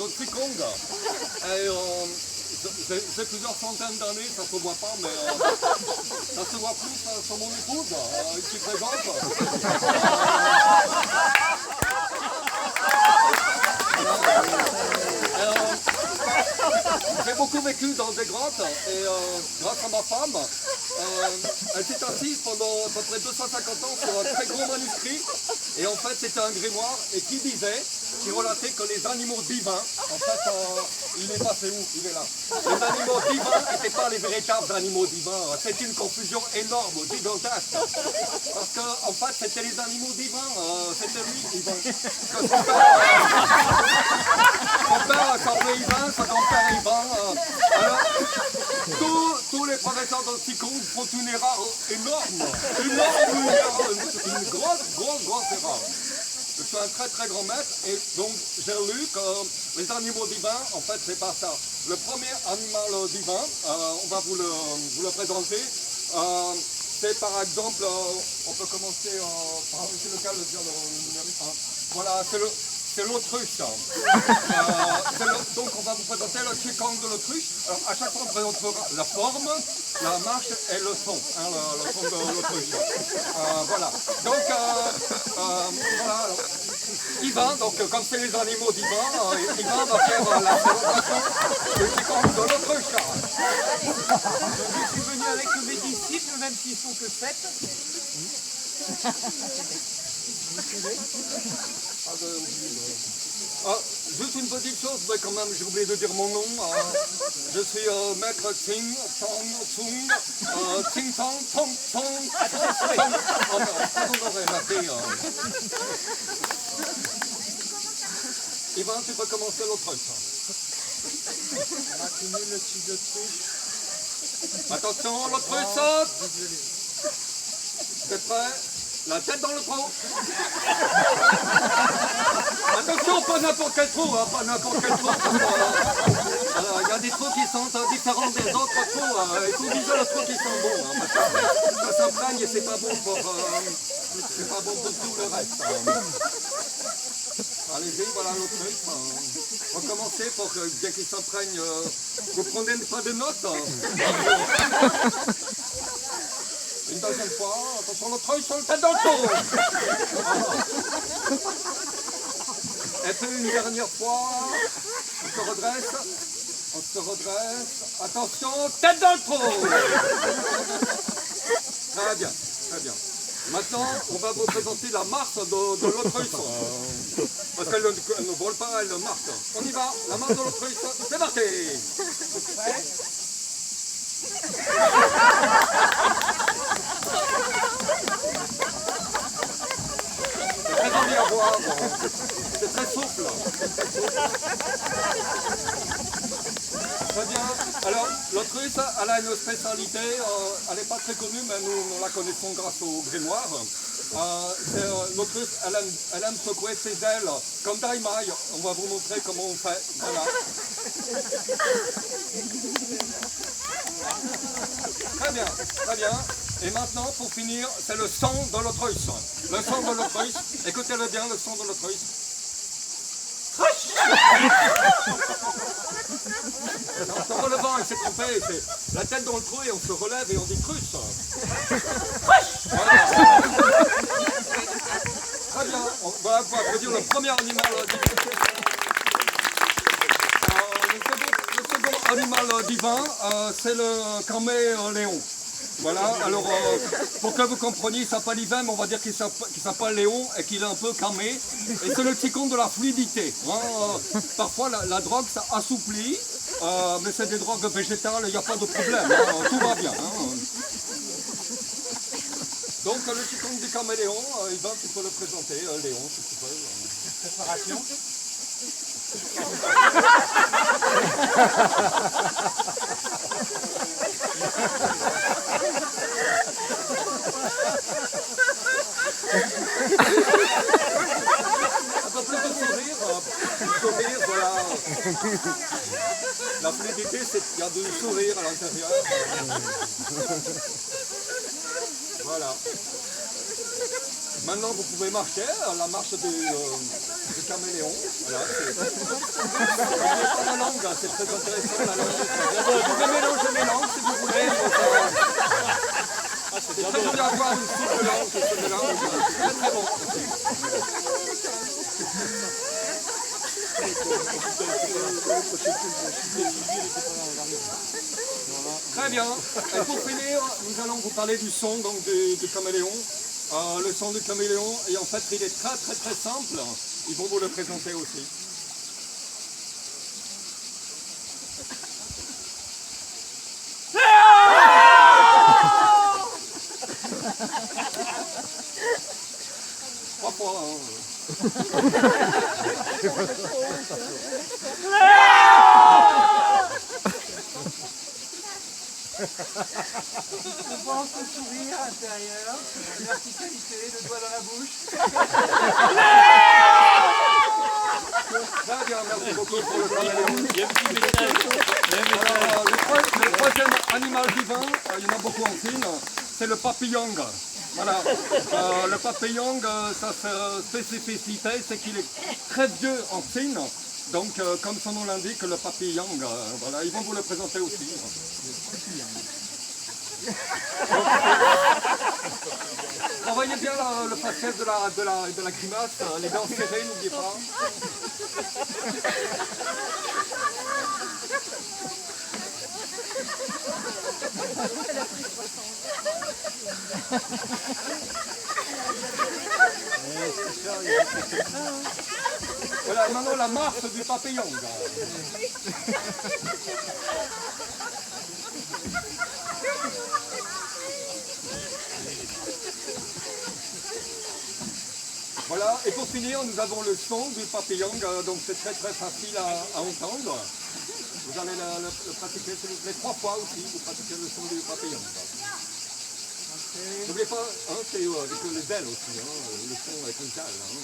de Qigong. Et j'ai plusieurs centaines d'années, ça se voit pas, mais ça se voit plus sur mon épouse, qui présente. J'ai beaucoup vécu dans des grottes et grâce à ma femme, elle s'est assise pendant à peu près 250 ans sur un très gros manuscrit. Et en fait, c'était un grimoire et qui relatait que les animaux divins, en fait, il est passé où? Il est là. Les animaux divins n'étaient pas les véritables animaux divins. C'était une confusion énorme, gigantesque. Parce que, en fait, c'était les animaux divins. C'était lui, Ivan. Son père s'appelait Ivan, son grand-père Ivan. Alors, tous les professeurs de Qigong font une erreur énorme. Une grosse erreur. Je suis un très grand maître et donc j'ai lu que les animaux divins, en fait, c'est pas ça. Le premier animal divin, on va vous le présenter. C'est par exemple, on peut commencer par lequel le dire le numérique. Voilà, c'est l'autruche. Donc on va vous présenter le Qigong de l'autruche. Alors à chaque fois on présentera la forme, la marche et le son, le son de l'autruche. Voilà. Donc voilà. Ivan, donc comme c'est les animaux d'Ivan, Ivan va faire la présentation du Qigong de l'autruche. Je suis venu avec mes disciples, même s'ils sont que 7. Juste une petite chose, mais quand même j'ai oublié de dire mon nom. Je suis maître Tsing Tong Tsing Tong Tong Tong. On aurait raté. Ivan, tu peux commencer l'autruche. On va finir le petit autruche. Attention, l'autruche saute. T'es prêt? La tête dans le trou. Attention, pas n'importe quel trou, pas n'importe quel trou. Alors, il y a des trous qui sont différents des autres trous. Il faut viser les trous qui sont bons. Parce que ça s'imprègne et c'est pas bon pour tout le reste. Allez-y, voilà l'autruche. Recommencez pour que bien qu'il s'imprègne, vous prenez pas de notes. Une deuxième fois, attention l'autruche sur le tête dans le trou. Et puis une dernière fois, on se redresse, attention, tête dans le trou. Très bien. Maintenant, on va vous présenter la marche de l'autruche. Parce qu'elle ne vole pas, elle marche. On y va, la marche de l'autruche, c'est parti. Prêt? C'est très joli à voir, c'est très souple. Très bien. Alors, l'autruche, elle a une spécialité, elle n'est pas très connue, mais nous la connaissons grâce au grimoire. L'autruche, elle aime secouer ses ailes, comme Daimai. On va vous montrer comment on fait. Voilà. Très bien. Et maintenant, pour finir, c'est le son de l'autruche. Le son de l'autruche, écoutez-le bien, le son de l'autruche. En se relevant, il s'est trompé, c'est la tête dans le trou et on se relève et on dit cruche. Voilà. Très bien, voilà pour applaudir le premier animal divin. Le second animal divin, c'est le caméléon. Voilà, alors pour que vous compreniez, il s'appelle Ivan, mais on va dire qu'il s'appelle Léon et qu'il est un peu camé. Et c'est le Qigong de la fluidité. Parfois la drogue ça assouplit, mais c'est des drogues végétales, il n'y a pas de problème, tout va bien. Donc le Qigong du caméléon, Ivan, tu peux le présenter, Léon, si tu peux. Préparation. Un peu plus de sourire, voilà. La fluidité, c'est qu'il y a du sourire à l'intérieur. Voilà. Maintenant, vous pouvez marcher, la marche du caméléon. Voilà, c'est la langue, hein, c'est très intéressant la langue. Vous pouvez mélanger les langues si vous voulez. C'est très joli à voir une soupe de langue qui se mélange. C'est très très bon. Très bien. Et pour finir, nous allons vous parler du son donc, du caméléon. Le son du caméléon, et en fait, il est très très très simple. Ils vont vous le présenter aussi. Trois fois. Hein. Je pense au sourire intérieur, verticalité, le doigt dans la bouche. Très bien, merci beaucoup pour le caméléon. Alors, le troisième animal vivant, il y en a beaucoup en Chine, c'est le papillon. Voilà, le papillon, sa spécificité, c'est qu'il est très vieux en Chine. Donc, comme son nom l'indique, le papillon, voilà, ils vont vous le présenter aussi. Vous voyez bien le faciès de la grimace, les dents serrées, n'oubliez pas. Voilà, maintenant la marche du papillon. Voilà, et pour finir, nous avons le son du papillon, donc c'est très très facile à entendre. Vous allez le pratiquer, s'il vous plaît, 3 fois aussi, vous pratiquez le son du papillon. N'oubliez pas, hein, c'est avec les ailes aussi, hein, le son avec les ailes. Hein.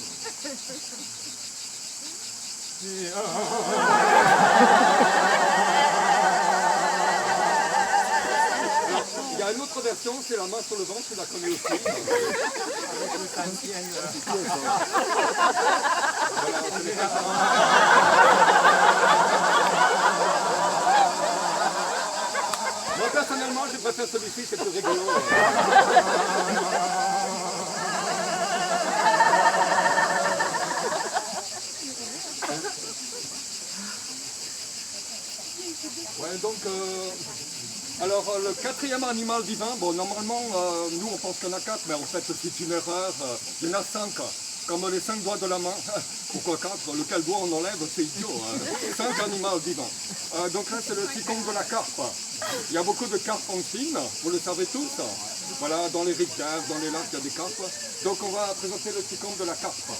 Il y a une autre version, c'est la main sur le ventre, tu la connais aussi. Voilà, moi personnellement, je préfère celui-ci, c'est plus rigolo. Ouais, donc, alors le quatrième animal vivant, bon normalement nous on pense qu'il y en a 4, mais en fait c'est une erreur, il y en a 5, comme les 5 doigts de la main. Pourquoi 4? Lequel doigt on enlève, c'est idiot. 5 animaux vivants. Donc là c'est le ticon de la carpe. Il y a beaucoup de carpes en Chine, vous le savez tous. Voilà, dans les rivières, dans les lacs, il y a des carpes. Donc on va présenter le ticon de la carpe.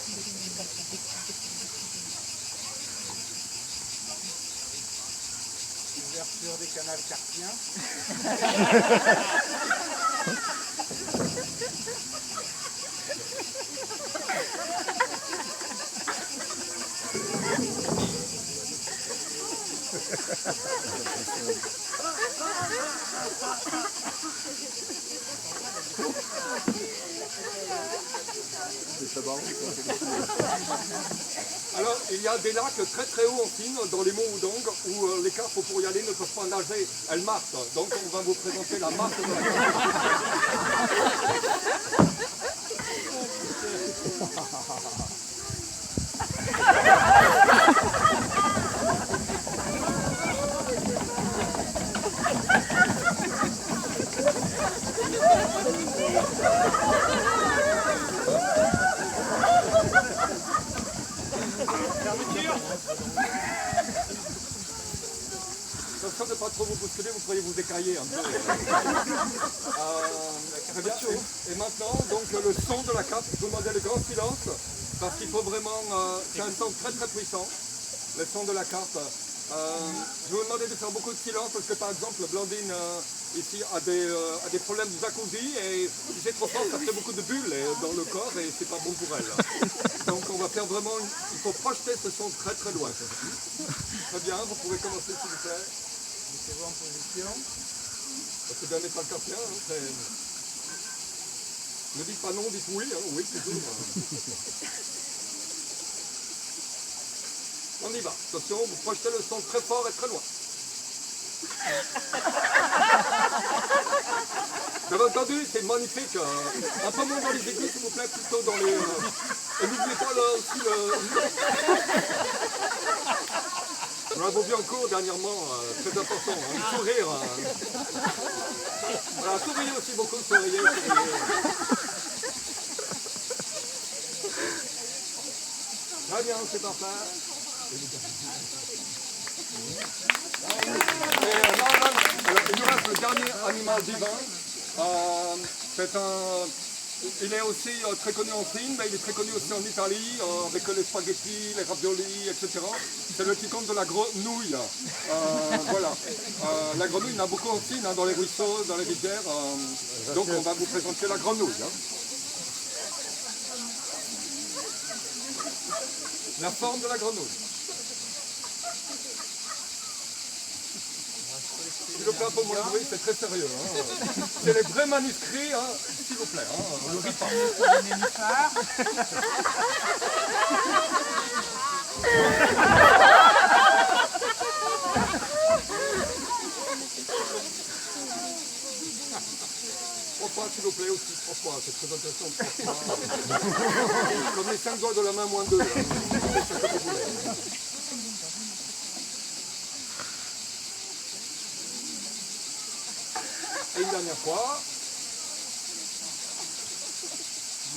Ouverture des canaux carpiens. Alors, il y a des lacs très très hauts en Chine, dans les monts Wudong, où les carpes pour y aller ne peuvent pas nager, elles marchent. Donc on va vous présenter la marche de la carpe. Attention de ne pas trop vous bousculer, vous pourriez vous écailler un peu. Très bien. Et maintenant, donc le son de la carpe, je vous demandais le grand silence, parce qu'il faut vraiment, c'est un son très très puissant, le son de la carpe. Je vous demandais de faire beaucoup de silence, parce que par exemple, Blandine ici a des problèmes de jacuzzi, et si c'est trop fort, ça fait beaucoup de bulles dans le corps, et c'est pas bon pour elle. Donc on va faire vraiment, il faut projeter ce son très très loin. Très bien, vous pouvez commencer s'il vous plaît. Mettez-vous en position. C'est bien mettre le carpien, hein, ne dites pas non, dites oui, hein, oui toujours. On y va. Attention, vous projetez le son très fort et très loin. Vous avez entendu, c'est magnifique. Un peu moins dans les aigus, s'il vous plaît, plutôt dans les... Et n'oubliez pas là aussi le... On l'a vu en cours dernièrement, très important, hein, le sourire. Voilà, souriez aussi beaucoup, souriez. Très bien, c'est parfait. Alors, il nous reste le dernier animal divin. Il est aussi très connu en Chine, mais il est très connu aussi en Italie, avec les spaghettis, les raviolis, etc. C'est le ticone de la grenouille. Voilà. La grenouille, il y en a beaucoup en Chine, hein, dans les ruisseaux, dans les rivières. Donc on va vous présenter la grenouille. Hein. La forme de la grenouille. S'il vous plaît, un peu moins de bruit, c'est très sérieux. Hein. C'est les vrais manuscrits, hein. S'il vous plaît. Hein. On ne rit pas. Trois s'il vous plaît, aussi 3 fois. C'est très intéressant. 3 fois. Comme les 5 doigts de la main, moins 2. Hein. C'est ce que vous voulez. Et une dernière fois.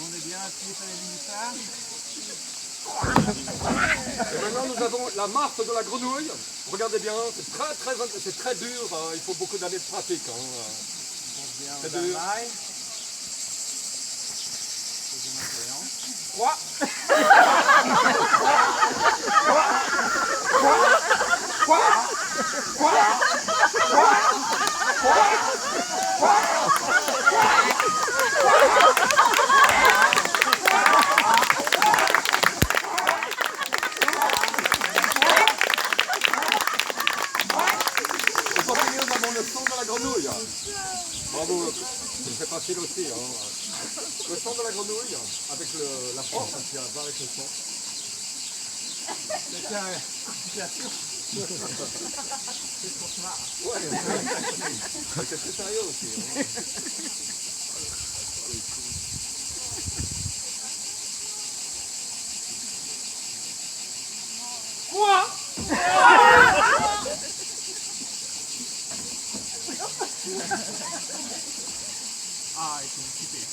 On est bien appuyé sur les nénuphars. Et maintenant nous avons la marque de la grenouille. Regardez bien, c'est très dur. Il faut beaucoup d'années de pratique. Hein. C'est dur. 3. On continue, nous avons le son de la grenouille. Bravo, c'est facile aussi. Hein. Le son de la grenouille, avec la force qui va avec le son. C'est trop smart. Ouais, c'est très sérieux aussi. Hein. Quoi? Ah, il faut m'occuper.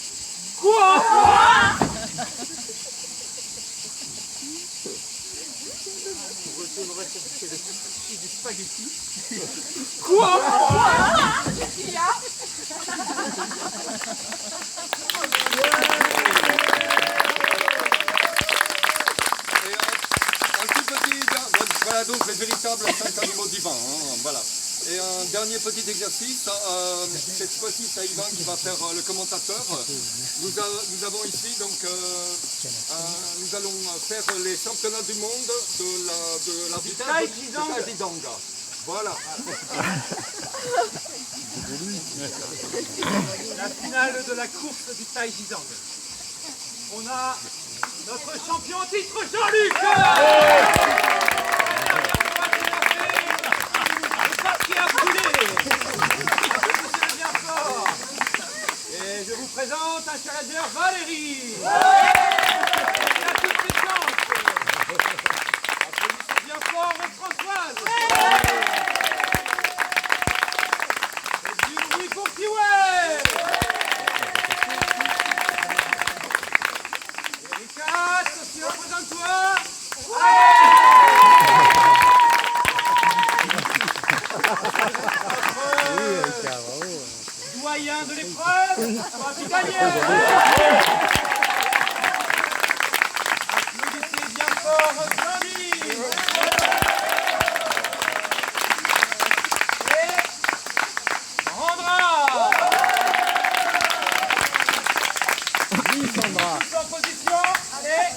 Quoi? Des spaghettis. Quoi? Qu'est-ce qu'il y a? Voilà donc les véritables 5 animaux divins. Hein, voilà. Et un dernier petit exercice, cette fois-ci c'est Ivan qui va faire le commentateur. Nous avons ici donc, nous allons faire les championnats du monde de la vitesse de Taizidang. Voilà. La finale de la course du Taizidang. On a notre champion en titre Jean-Luc. Et je vous présente un challenger Valérie. Il a toutes ses chances. Applaudissez bien fort Françoise. Et du bruit pour Kiway. Erika, Sophie, représente-toi. Doyen de l'épreuve, tu gagné. Applaudissez bien fort Jean-Louis. Et Sandra. Oui, Sandra. Tous en position, allez.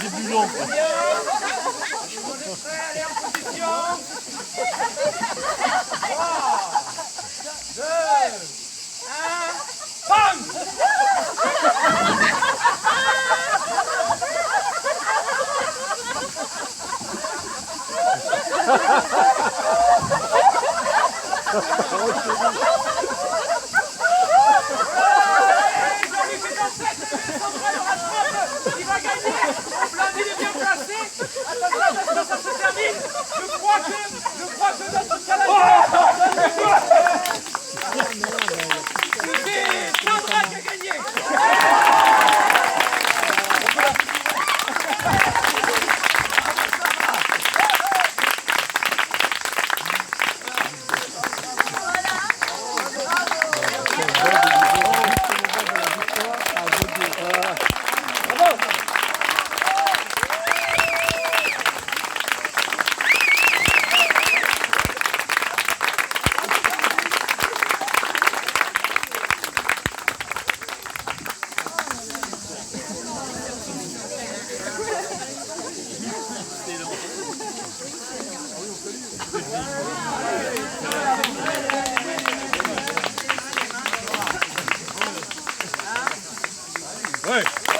Débulon. Bien. Vous êtes prêts, allez en position. 3, 2, 1, bam! Jean-Luc est en tête, Sandra le rattrape, il va gagner. Bland, il est bien placé. Attention, ça se termine. Je crois que notre Canadien. C'est Sandra qui a gagné. Ouais.